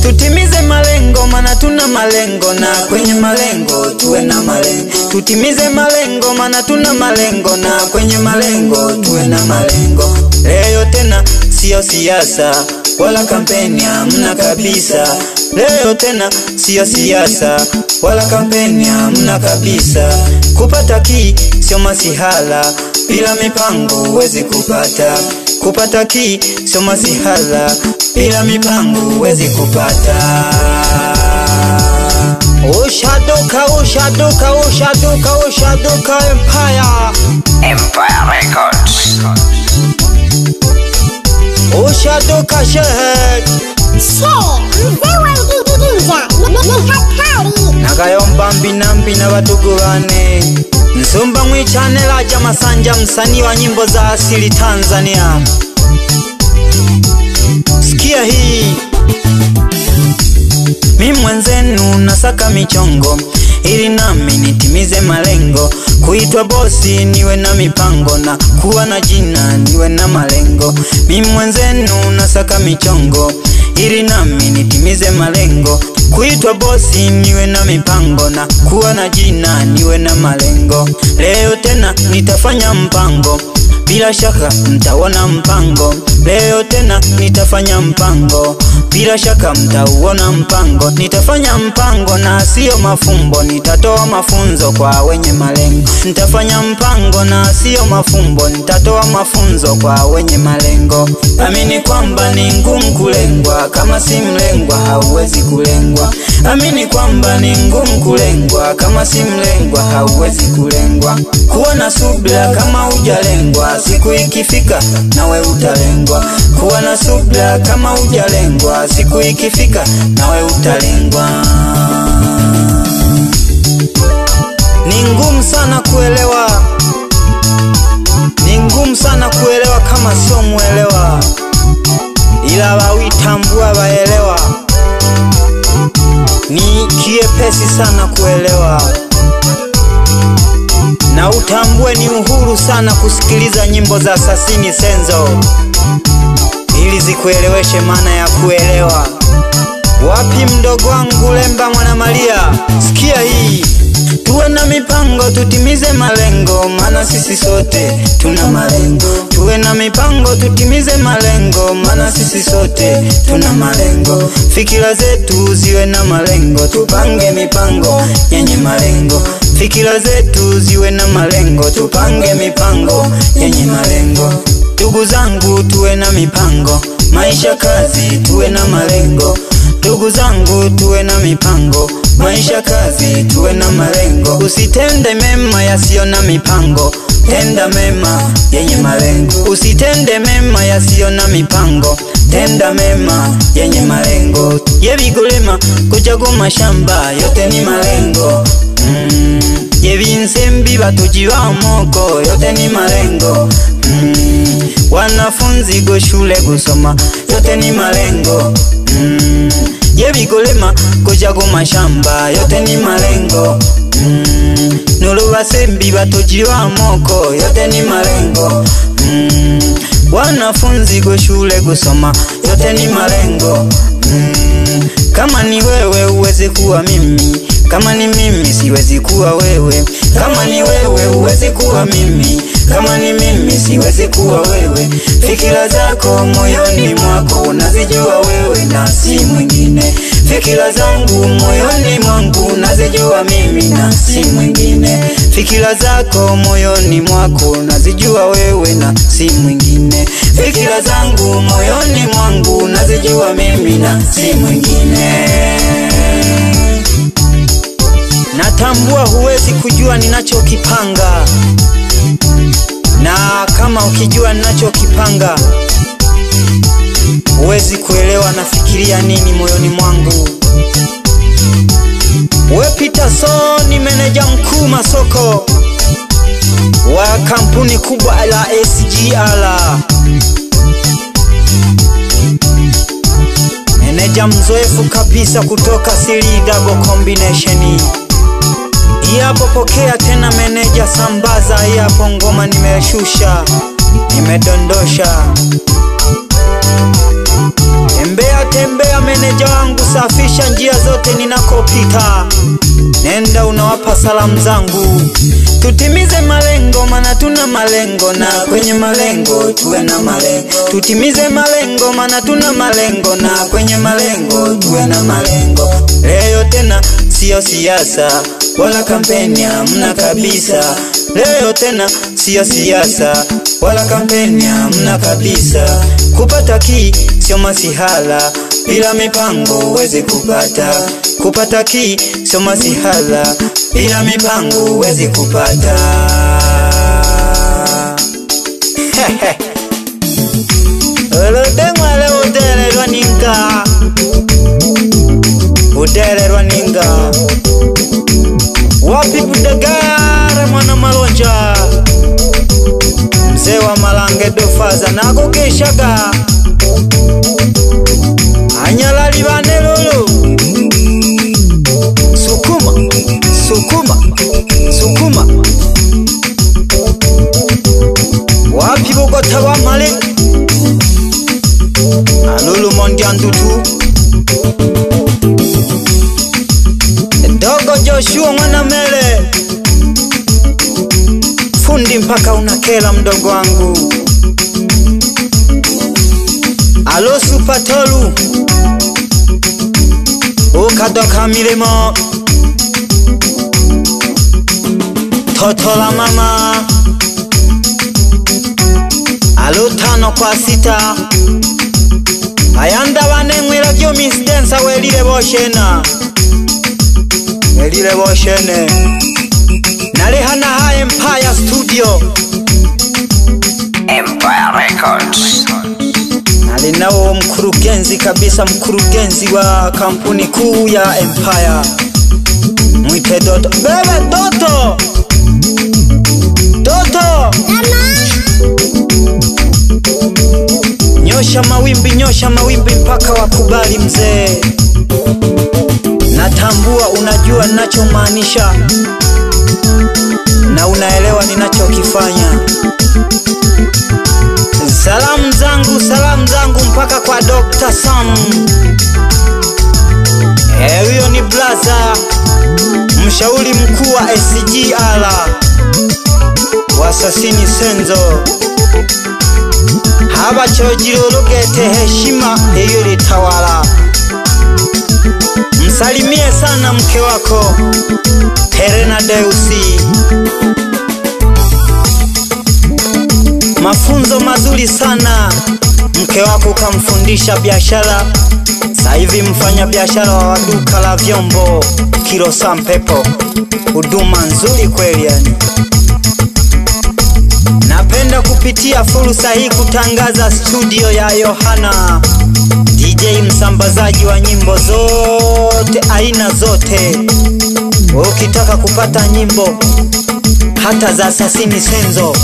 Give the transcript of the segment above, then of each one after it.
Tutimize malengo maana tuna malengo, na kwenye malengo tuwe na malengo. Tutimize malengo maana tuna malengo, na kwenye malengo tuwe na malengo. Leo tena sio siasa wala kampeni, hamna kabisa. Leo tena sio siasa wala kampeni, hamna kabisa. Kupata ki sio masihala, bila mipango huwezi kupata. Kupata ki sio masihala, bila mipango huwezi kupata. Ushaduka, ushaduka, ushaduka, ushaduka Empire Records. Ushaduka shehe mzee wa Ndinja ni hatari. Nakayomba mbinambi na watugu wane Nsumba mwichane Raja Masanja, msanii wa nyimbo za asili Tanzania. Sikia hii. Mimi mwenzenu nasaka michongo ili nami nitimize malengo. Kuitwa bosi niwe na mipango, na kuwa na jina niwe na malengo. Mimi mwenzenu nasaka michongo ili nami nitimize malengo. Kuitwa bosi niwe na mipango, na kuwa na jina niwe na malengo. Leo tena nitafanya mpango, bila shaka mtaona mpango. Leo tena nitafanya mpango, bila shaka mtauona mpango. Nitafanya mpango na sio mafumbo, nitatoa mafunzo kwa wenye malengo. Nitafanya mpango na sio mafumbo, nitatoa mafunzo kwa wenye malengo. Amini kwamba ni ngumu kulengwa, kama si mlengwa hauwezi kulengwa. Amini kwamba ni ngumu kulengwa, kama si mlengwa hauwezi kulengwa. Kuwa na subira kama hujalengwa, siku ikifika nawe utalengwa. Kuwa na subira kama hujalengwa, siku ikifika nawe utalengwa. Ni ngumu sana kuelewa, ni ngumu sana kuelewa kama sio muelewa, ila wawitambua waelewa. Ni kiepesi sana kuelewa, na utambue ni uhuru sana kusikiliza nyimbo za Sasini Senzo ili zikueleweshe maana ya kuelewa. Wapi mdogo wangu Lemba Mwana Maria? Sikia hii. Tuwe na mipango tutimize malengo, maana sisi sote tuna malengo. Tuwe na mipango tutimize malengo, maana sisi sote tuna malengo. Fikira zetu ziwe na malengo, tupange mipango yenye malengo. Fikira zetu ziwe na malengo, tupange mipango yenye malengo. Ndugu zangu tuwe na mipango, maisha kazi tuwe na malengo. Ndugu zangu tuwe na mipango, maisha kazi tuwe na malengo. Usitende mema yasiyo na mipango, tenda mema yenye malengo. Usitende mema yasiyo na mipango, tenda mema yenye malengo. Yebigulema kujago mashamba yote ni malengo. Yebinsembi batujiwa moko yote ni malengo. Wanafunzi go shule gusoma yote ni malengo. Yebigulema kujago mashamba yote ni malengo. Nulubasembi batujiwa moko yote ni malengo. Wanafunzi go shule gusoma yote ni malengo. Kama ni wewe uweze kuwa mimi, kama ni mimi siwezi kuwa wewe. Kama ni wewe uweze kuwa mimi, kama ni mimi siwezi kuwa wewe. Fikira zako moyoni mwako unazijua wewe na si mwingine. Fikira zangu moyoni mwangu unazijua mimi na si mwingine. Fikira zako moyoni mwako unazijua wewe na si mwingine. Fikira zangu moyoni mwangu unazijua mimi na si mwingine. Natambua huwezi kujua ninachokipanga, na kama ukijua ninachokipanga huwezi kuelewa nafikiria nini moyoni mwangu. Peterson ni meneja mkuu masoko wa kampuni kubwa la SGR. Meneja mzoefu kabisa kutoka Siri Double Combination. Yapo pokea tena meneja sambaza, yapo ngoma nimeshusha, nimedondosha. Embea tembea meneja wangu, safisha njia zote ninakopita. Nenda unawapa salamu zangu, tutimize malengo maana tuna malengo, na kwenye malengo tuwe na malengo. Tutimize malengo maana tuna malengo, na kwenye malengo tuwe na malengo. Leo tena sio siasa wala kampeni, hamna kabisa. Leo tena sio siasa wala kampeni, hamna kabisa. Kupata ki sio masihala, bila mipango uweze kupata. Kupata ki sio masihala, bila mipango uweze kupata. Olodengwa leo utelelwa ninga, utelelwa ninga. Wapi Budagara mwana Malonja, mzee wa Malange dofaza nako keshaga. Anyalali banelolo, sukuma, sukuma, sukuma. Wapi Bogota wa Mali, alulu mondiandutu. Dogo Joshua mwana Mele, fundi mpaka unakela mdogo wangu. Alo Supatolu, ukadoka milimo. Toto la mama, alo 5 kwa 6. Ayanda wanengwira kyo Miss Dancer welile boshena, welile boshene. Nalihana ha Empire Studio, Empire Records. Nalinawo mkurugenzi kabisa, mkurugenzi wa kampuni kuu ya Empire. Mwite Doto. Bebe Doto, Doto, nyosha mawimbi mpaka wakubali mzee. Natambua unajua ninachomaanisha, na unaelewa ninachokifanya. Salamu zangu mpaka kwa Dr. Sam. Huyo ni blaza, mshauri mkuu wa SGR wa Sasini Senzo. Haba chojirologete heshima hiyo litawala. Msalimie sana mke wako Helena Deusi. Mafunzo mazuri sana, mke wako kamfundisha biashara. Sasa hivi mfanya biashara wa duka la vyombo Kilo Sampepo. Huduma nzuri kweli yani. Napenda kupitia fursa hii kutangaza studio ya Yohana DJ, msambazaji wa nyimbo zote aina zote. Ukitaka kupata nyimbo hata za Sasini Senzo,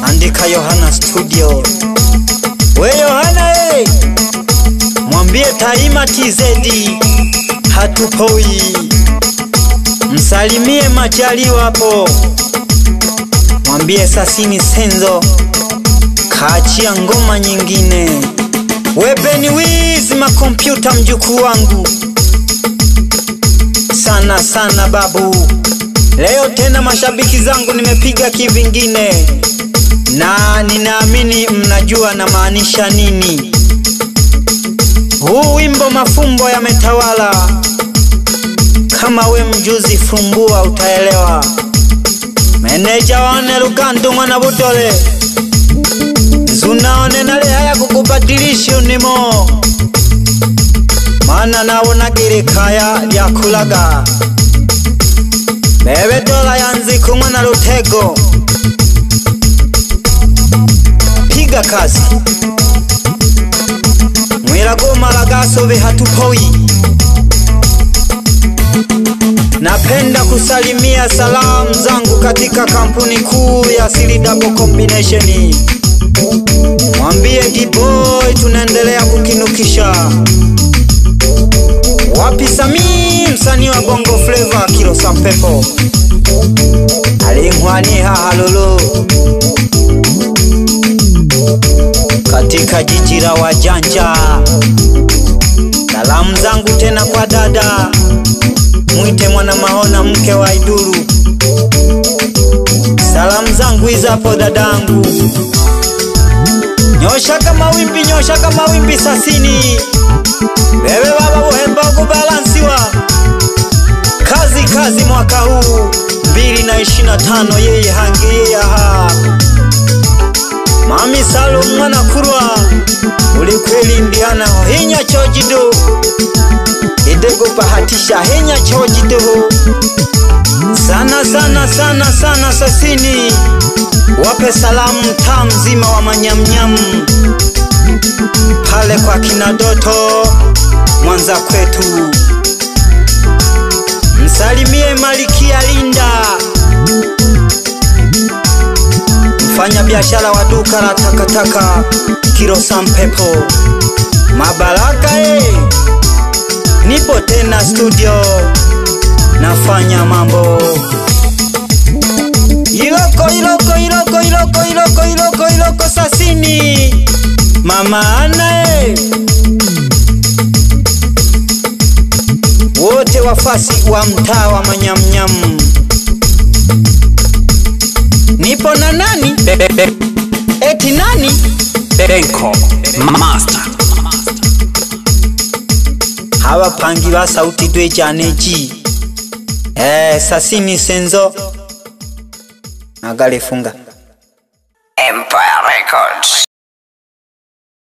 andika Yohana Studio. We Yohana mwambie Taima TZ hatupoi. Msalimie Majaliwa hapo, mwambie Sasini Senzo kaachia ngoma nyingine. Webeni wizi makompyuta mjukuu wangu, sana babu. Leo tena mashabiki zangu nimepiga kivingine, na ninaamini mnajua na maanisha nini. Huu wimbo mafumbo yametawala. Kama we mjuzi fumbua utaelewa. Meneja wane Lugando mwana Budole, zunaone nale haya kukubadilishi unimo, mana naona girikaya ya kulaga. Bebe dola yanzi kumwana Lutego, piga kazi. Mwirago malagaso ve hatupoi. Napenda kusalimia salamu zangu katika kampuni kuu ya Siri Double Combination. Mwambie D-Boy tunaendelea kukinukisha. Wapi Sami, msanii wa Bongo Flava Kilo Sampepo. Alingwani halolo katika jiji la wajanja. Salamu zangu tena kwa dada, mwite mwana Mahona mke wa Iduru. Salamu zangu hizapo dadangu. Nyosha kama wimbi Sasini. Wewe baba uhemba kubalansiwa. Kazi mwaka huu 2025 yeye hangi yeye ha. Mami Salum mwana Kurwa, ulikweli Indiana hinya chojido. Idego pahatisha hinya chojido. Sana Sasini. Wape salamu mtaa mzima wa manyamnyam. Pale kwa kina Doto Mwanza kwetu. Msalimie Malikia Linda, mfanya biashara wa duka la takataka Kilosa Mpepo. Mabaraka nipo tena studio nafanya mambo. Iloko Sasini. Mama Ana wote wafasi wa mtaa wa manyamnyam. Nipo na nani? Eti nani? Benko Master. Hawa pangi wa sauti dwe janeji. Sasini Senzo Agale funga Empire Records.